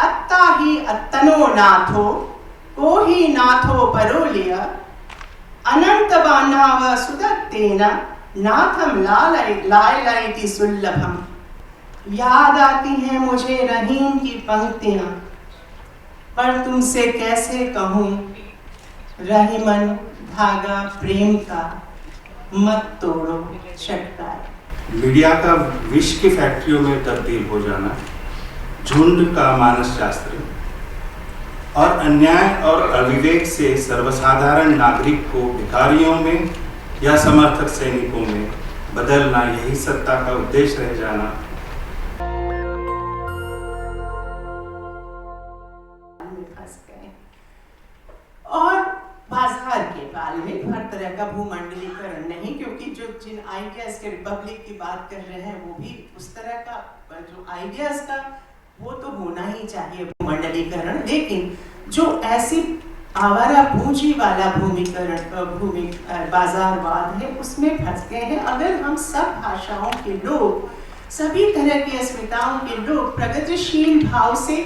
अत्ता ही अत्तनो नाथो को ही नाथो परोलिय अनंत बान्हाव सुदत्तेन नाथम लायलयति सुल्लभम। याद आती हैं मुझे रहीम की पंक्तियां, पर तुमसे कैसे कहूं रहीमन धागा प्रेम का मत तोड़ो चटकाए। मीडिया का विष की फैक्ट्रियों में तब्दील हो जाना, झुंड का मानस शास्त्र और अन्याय और अविवेक से सर्वसाधारण नागरिक को भिखारियों में या समर्थक सैनिकों में बदलना, यही सत्ता का उद्देश्य रह जाना। और बाजार के बारे में हर तरह का भूमंडलीकरण नहीं, क्योंकि जो जिन आइडियाज के रिपब्लिक की बात कर रहे हैं वो भी उस तरह का जो आइडियाज का वो तो होना ही चाहिए भूमंडलीकरण, लेकिन जो ऐसी आवारा पूंजी वाला बाजारवाद है उसमें फंस गए हैं। अगर हम सब भाषाओं के लोग, सभी तरह की अस्मिताओं के लोग प्रगतिशील भाव से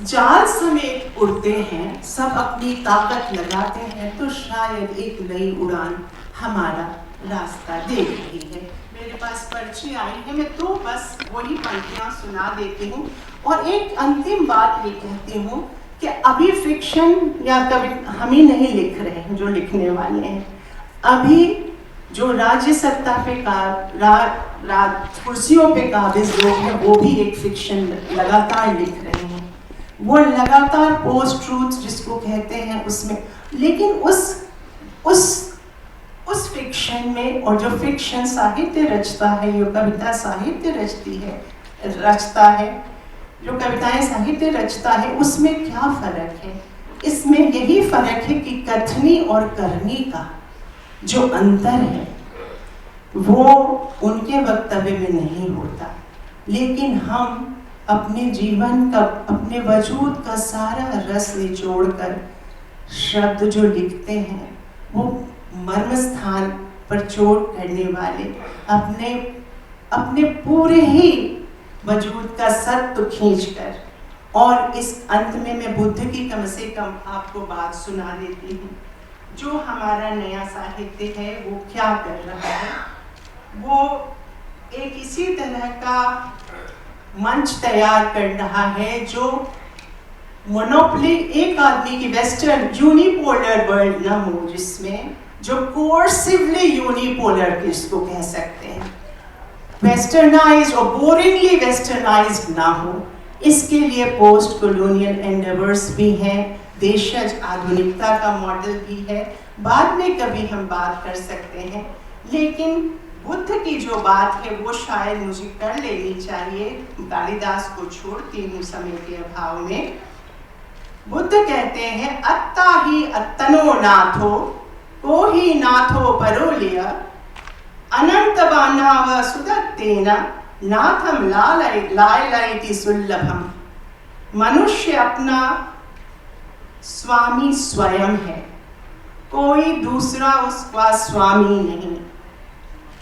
जाल समेत उड़ते हैं, सब अपनी ताकत लगाते हैं, तो शायद एक नई उड़ान हमारा रास्ता देख रही है। मेरे पास पर्ची आई है, मैं तो बस वही पंक्तियां सुना देती हूँ और एक अंतिम बात ये कहती हूँ कि अभी फिक्शन या कभी हम ही नहीं लिख रहे हैं, जो लिखने वाले हैं, अभी जो राज्य सत्ता पे कुर्सियों पे काबिज लोग हैं वो भी एक फिक्शन लगातार लिख रहे हैं। वो लगातार पोस्ट ट्रूथ जिसको कहते हैं उसमें, लेकिन उस फिक्शन में, और जो फिक्शन साहित्य रचता है, जो कविता साहित्य रचता है, जो कविताएं साहित्य रचता है, उसमें क्या फर्क है? इसमें यही फर्क है कि कथनी और करनी का जो अंतर है वो उनके वक्तव्य में नहीं होता, लेकिन हम अपने जीवन का, अपने वजूद का सारा रस निचोड़कर शब्द जो लिखते हैं वो मर्म स्थान पर चोट करने वाले, अपने पूरे ही वजूद का सत्व खींचकर। और इस अंत में मैं बुद्ध की कम से कम आपको बात सुना देती हूँ। जो हमारा नया साहित्य है वो क्या कर रहा है, वो एक इसी तरह का मंच तैयार कर रहा है जो मोनोपोली एक आदमी की वेस्टर्न यूनिपोलर वर्ल्ड ना हो, जिसमें जो कोर्सिवली यूनिपोलर किसको कह सकते हैं, वेस्टर्नाइज्ड और बोरिंगली वेस्टर्नाइज्ड ना हो। इसके लिए पोस्ट कॉलोनियल एंडेवर्स भी हैं, देशज आधुनिकता का मॉडल भी है, बाद में कभी हम बात कर सकते हैं। लेकिन बुद्ध की जो बात है वो शायद मुझे कर लेनी चाहिए, कालिदास को छोड़ती हूँ समय के अभाव में। बुद्ध कहते हैं अत्ता ही अत्तनो नाथो को ही नाथो परोलिय अनंत बान्हाव सुदत्तेन नाथम लायलयति सुल्लभम। मनुष्य अपना स्वामी स्वयं है, कोई दूसरा उसका स्वामी नहीं।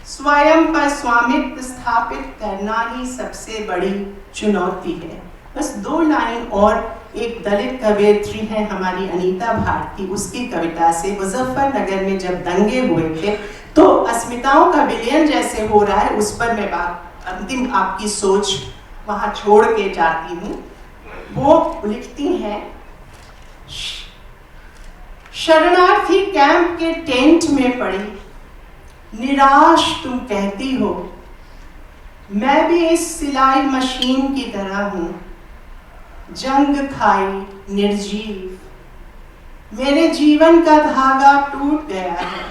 स्वयं पर स्वामित्व स्थापित करना ही सबसे बड़ी चुनौती है। बस 2 लाइन और एक दलित कवयित्री है हमारी अनीता भारती, उसकी कविता से। मुजफ्फरनगर में जब दंगे हुए थे तो अस्मिताओं का विलयन जैसे हो रहा है, उस पर मैं बात अंतिम आपकी सोच वहां छोड़ के जाती हूँ। वो लिखती हैं, शरणार्थी कैंप के टेंट में पड़ी निराश तुम कहती हो, मैं भी इस सिलाई मशीन की तरह हूं, जंग खाई निर्जीव, मेरे जीवन का धागा टूट गया है,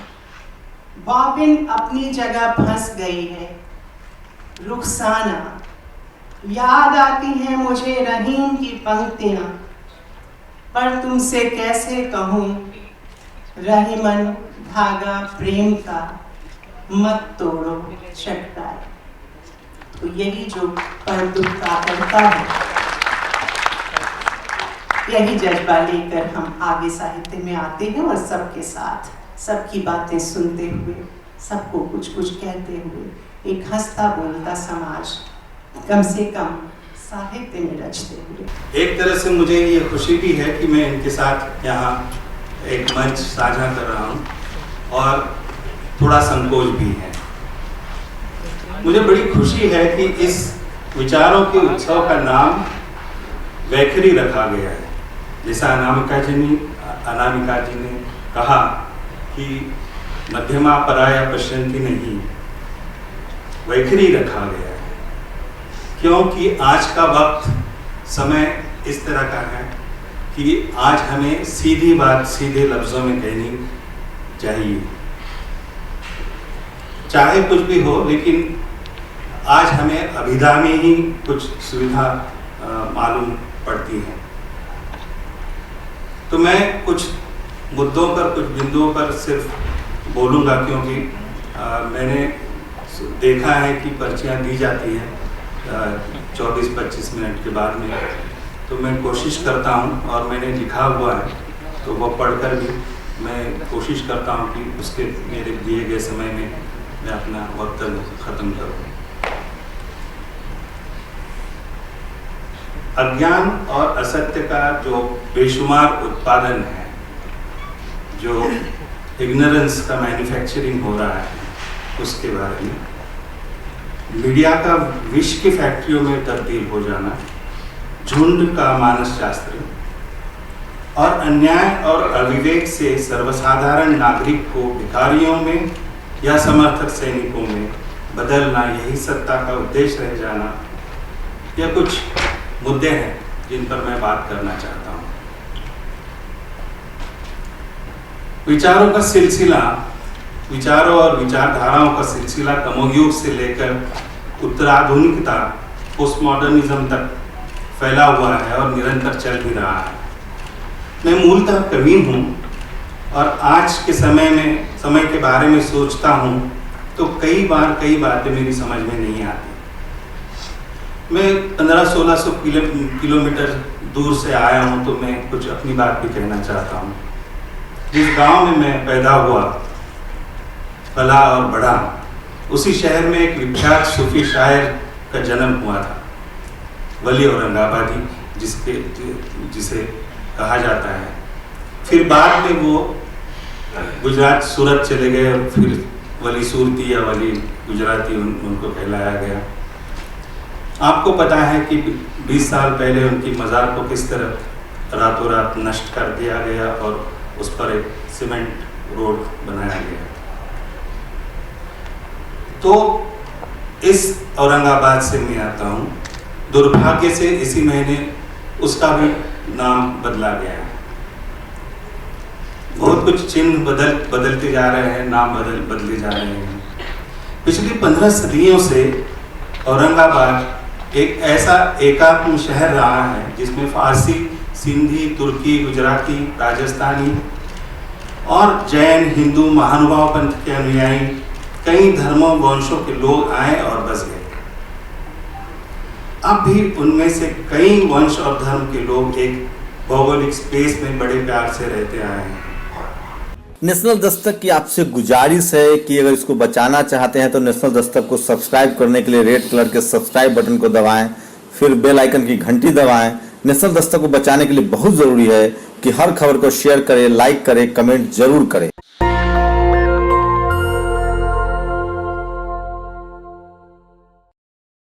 बाबिन अपनी जगह फंस गई है। रुखसाना, याद आती हैं मुझे रहीम की पंक्तियां, पर तुमसे कैसे कहूं रहीमन धागा प्रेम का मत तोड़ो चटकाए। तो यही जो परदुखता करता है, यही जज्बा लेकर हम आगे साहित्य में आते हैं और सबके साथ सबकी बातें सुनते हुए, सबको कुछ कुछ कहते हुए एक हंसता बोलता समाज कम से कम साहित्य में रचते हुए। एक तरह से मुझे ये खुशी भी है कि मैं इनके साथ यहाँ एक मंच साझा कर रहा हूँ और थोड़ा संकोच भी है। मुझे बड़ी खुशी है कि इस विचारों के उत्सव का नाम वैखरी रखा गया है। जैसा अनामिका जी ने कहा कि मध्यमा पराया पश्यन्ति नहीं, वैखरी रखा गया है क्योंकि आज का वक्त समय इस तरह का है कि आज हमें सीधी बात सीधे लफ्जों में कहनी चाहिए, चाहे कुछ भी हो, लेकिन आज हमें अभिधा में ही कुछ सुविधा मालूम पड़ती है। तो मैं कुछ मुद्दों पर, कुछ बिंदुओं पर सिर्फ बोलूँगा क्योंकि मैंने देखा है कि पर्चियाँ दी जाती हैं 24-25 मिनट के बाद में, तो मैं कोशिश करता हूँ और मैंने लिखा हुआ है तो वो पढ़कर भी मैं कोशिश करता हूँ कि उसके मेरे दिए गए समय में मैं अपना वक्तव्य ख़त्म करूँ। अज्ञान और असत्य का जो बेशुमार उत्पादन है, जो इग्नोरेंस का मैन्युफैक्चरिंग हो रहा है, उसके बारे में मीडिया का विष की फैक्ट्रियों में तब्दील हो जाना, झुंड का मानस शास्त्र और अन्याय और अविवेक से सर्वसाधारण नागरिक को भिखारियों में या समर्थक सैनिकों में बदलना, यही सत्ता का उद्देश्य रह जाना, यह कुछ मुद्दे हैं जिन पर मैं बात करना चाहता हूँ। विचारों का सिलसिला, विचारों और विचारधाराओं का सिलसिला तमोयुग से लेकर उत्तराधुनिकता, पोस्टमॉडर्निज्म तक फैला हुआ है और निरंतर चल भी रहा है। मैं मूलतः कवि हूँ और आज के समय के बारे में सोचता हूँ तो कई बातें मेरी समझ में नहीं आती। मैं 1500-1600 किलोमीटर दूर से आया हूँ तो मैं कुछ अपनी बात भी कहना चाहता हूँ। जिस गांव में मैं पैदा हुआ, पला और बढ़ा, उसी शहर में एक विख्यात सूफी शायर का जन्म हुआ था, वली औरंगाबादी जिसे कहा जाता है। फिर बाद में वो गुजरात सूरत चले गए, फिर वली सूरती या वली गुजराती उनको कहलाया गया। आपको पता है कि 20 साल पहले उनकी मज़ार को किस तरह रातों रात नष्ट कर दिया गया और उस पर एक सीमेंट रोड बनाया गया। तो इस औरंगाबाद से मैं आता हूँ। दुर्भाग्य से इसी महीने उसका भी नाम बदला गया है। बहुत कुछ चिन्ह बदलते जा रहे हैं, नाम बदले जा रहे हैं। पिछली 15 सदियों से औरंगाबाद एक ऐसा एकात्म शहर रहा है जिसमें फारसी, सिंधी, तुर्की, गुजराती, राजस्थानी और जैन, हिंदू, महानुभाव पंथ के अनुयायी, कई धर्मों वंशों के लोग आए और बस गए। अब भी उनमें से कई वंश और धर्म के लोग एक भौगोलिक स्पेस में बड़े प्यार से रहते आए हैं। नेशनल दस्तक की आपसे गुजारिश है कि अगर इसको बचाना चाहते हैं तो नेशनल दस्तक को सब्सक्राइब करने के लिए रेड कलर के सब्सक्राइब बटन को दबाएं, फिर बेल आइकन की घंटी दबाएं। नेशनल दस्तक को बचाने के लिए बहुत ज़रूरी है कि हर खबर को शेयर करें, लाइक करें, कमेंट जरूर करें।